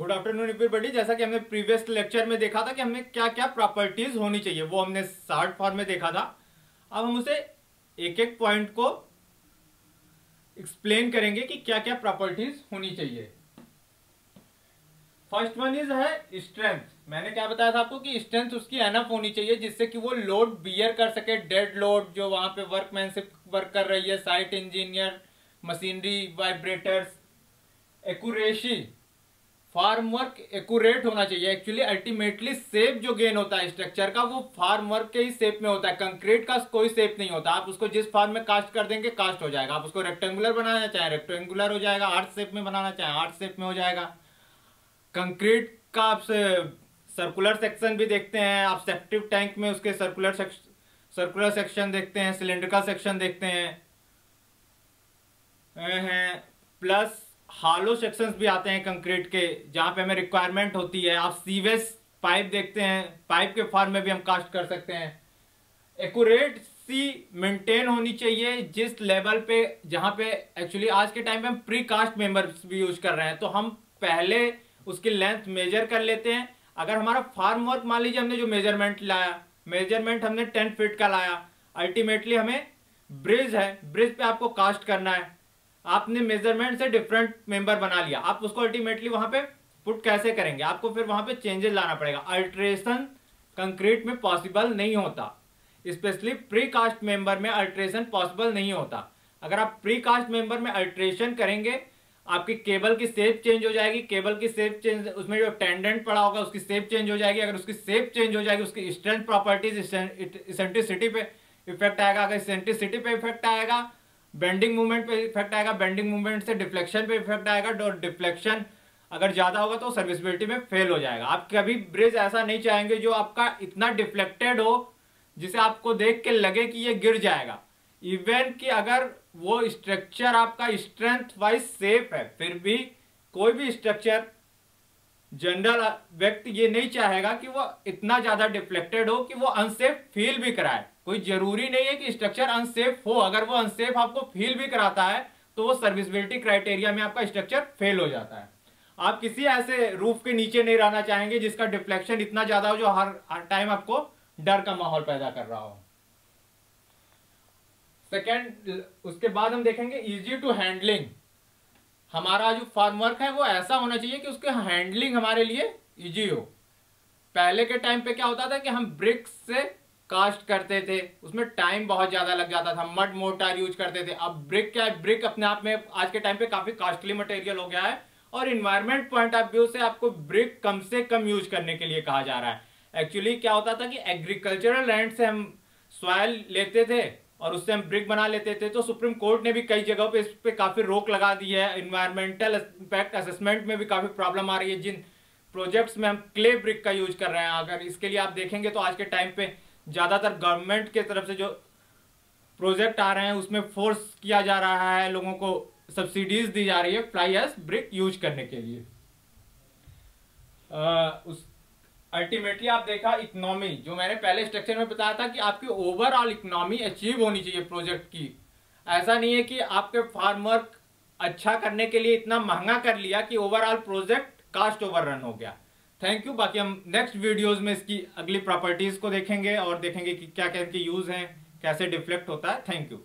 Good afternoon everybody. जैसा कि हमने प्रीवियस लेक्चर में देखा था कि हमें क्या क्या प्रॉपर्टीज होनी चाहिए, वो हमने शार्ट फॉर्म में देखा था। अब हम उसे एक एक पॉइंट को एक्सप्लेन करेंगे कि क्या क्या प्रॉपर्टीज होनी चाहिए। फर्स्ट वन इज है स्ट्रेंथ। मैंने क्या बताया था आपको कि स्ट्रेंथ उसकी एनफ होनी चाहिए जिससे कि वो लोड बियर कर सके, डेड लोड जो वहां पे वर्कमैनशिप वर्क कर रही है, site engineer, machinery, vibrators. Accuracy, form work accurate होना चाहिए। एक्चुअली अल्टीमेटली शेप जो गेन होता है स्ट्रक्चर का वो फार्म वर्क के ही शेप में होता है। कंक्रीट का कोई शेप नहीं होता। आप उसको जिस फॉर्म में कास्ट कर देंगे कास्ट हो जाएगा। आप उसको रेक्टेंगुलर बनाना चाहें रेक्टेंगुलर हो जाएगा, आर्ट शेप में बनाना चाहें आर्ट शेप में हो जाएगा। कंक्रीट का आप सर्कुलर सेक्शन भी देखते हैं, आप सेप्टिक टैंक में उसके सर्कुलर सेक्शन देखते हैं, सिलेंड्रिकल सेक्शन देखते हैं प्लस हालो सेक्शंस भी आते हैं कंक्रीट के जहां पे हमें रिक्वायरमेंट होती है। आप सीवेज पाइप देखते हैं, पाइप के फॉर्म में भी हम कास्ट कर सकते हैं। एक्यूरेसी मेंटेन होनी चाहिए जिस लेवल पे, जहां पे एक्चुअली आज के टाइम पे हम प्री कास्ट मेंबर्स भी यूज कर रहे हैं तो हम पहले उसकी लेंथ मेजर कर लेते हैं। अगर हमारा फार्म वर्क, मान लीजिए हमने जो मेजरमेंट लाया, मेजरमेंट हमने 10 फीट का लाया, अल्टीमेटली हमें ब्रिज है, ब्रिज पे आपको कास्ट करना है, आपने मेजरमेंट से डिफरेंट मेंबर बना लिया, आप उसको अल्टीमेटली वहां पे पुट कैसे करेंगे? आपको फिर वहां पे चेंजेस लाना पड़ेगा। अल्ट्रेशन कंक्रीट में पॉसिबल नहीं होता, स्पेशली प्री कास्ट मेंबर में अल्ट्रेशन पॉसिबल नहीं होता। अगर आप प्री कास्ट मेंबर में अल्ट्रेशन करेंगे आपकी केबल की शेप चेंज हो जाएगी। केबल की शेप चेंज, उसमें जो टेंडेंट पड़ा होगा उसकी शेप चेंज हो जाएगी। अगर उसकी शेप चेंज हो जाएगी उसकी स्ट्रेंथ प्रॉपर्टीज, इसेंट्रिसिटी पे इफेक्ट आएगा। अगर इसेंट्रिसिटी पे इफेक्ट आएगा बेंडिंग मूवमेंट पे इफेक्ट आएगा, बेंडिंग मूवमेंट से डिफ्लेक्शन पे इफेक्ट आएगा, और डिफ्लेक्शन अगर ज्यादा होगा तो सर्विसिबिलिटी में फेल हो जाएगा। आप कभी ब्रिज ऐसा नहीं चाहेंगे जो आपका इतना डिफ्लेक्टेड हो जिसे आपको देख के लगे कि ये गिर जाएगा। इवन कि अगर वो स्ट्रक्चर आपका स्ट्रेंथ वाइज सेफ है फिर भी कोई भी स्ट्रक्चर, जनरल व्यक्ति ये नहीं चाहेगा कि वो इतना ज्यादा डिफ्लेक्टेड हो कि वो अनसेफ फील भी कराए। कोई जरूरी नहीं है कि स्ट्रक्चर अनसेफ हो, अगर वो अनसेफ आपको फील भी कराता है तो वो सर्विसिबिलिटी क्राइटेरिया में आपका स्ट्रक्चर फेल हो जाता है। आप किसी ऐसे रूफ के नीचे नहीं रहना चाहेंगे जिसका डिफ्लेक्शन इतना ज्यादा हो जो हर टाइम आपको डर का माहौल पैदा कर रहा हो। सेकेंड, उसके बाद हम देखेंगे इजी टू हैंडलिंग। हमारा जो फार्म वर्क है वो ऐसा होना चाहिए कि उसके हैंडलिंग हमारे लिए इजी हो। पहले के टाइम पे क्या होता था कि हम ब्रिक्स से कास्ट करते थे, उसमें टाइम बहुत ज्यादा लग जाता था, मड मोर्टार यूज करते थे। अब ब्रिक क्या है, ब्रिक अपने आप में आज के टाइम पे काफी कॉस्टली मटेरियल हो गया है और इन्वायरमेंट पॉइंट ऑफ व्यू से आपको ब्रिक कम से कम यूज करने के लिए कहा जा रहा है। एक्चुअली क्या होता था कि एग्रीकल्चरल लैंड से हम सॉयल लेते थे और उससे हम ब्रिक बना लेते थे, तो सुप्रीम कोर्ट ने भी कई जगहों पे इस पे काफी रोक लगा दी है। इन्वायरमेंटल इंपैक्ट असेसमेंट में भी काफी प्रॉब्लम आ रही है जिन प्रोजेक्ट्स में हम क्ले ब्रिक का यूज कर रहे हैं। अगर इसके लिए आप देखेंगे तो आज के टाइम पे ज्यादातर गवर्नमेंट के तरफ से जो प्रोजेक्ट आ रहे हैं उसमें फोर्स किया जा रहा है, लोगों को सब्सिडीज दी जा रही है फ्लाई एश ब्रिक यूज करने के लिए। उस अल्टीमेटली आप देखा इकोनॉमी, जो मैंने पहले स्ट्रक्चर में बताया था कि आपकी ओवरऑल इकोनॉमी अचीव होनी चाहिए प्रोजेक्ट की। ऐसा नहीं है कि आपके फार्म वर्क अच्छा करने के लिए इतना महंगा कर लिया कि overall project cost over run हो गया। Thank you. बाकी हम नेक्स्ट वीडियोस में इसकी अगली प्रॉपर्टीज को देखेंगे और देखेंगे कि क्या क्या इनके यूज हैं, कैसे डिफ्लेक्ट होता है। Thank you.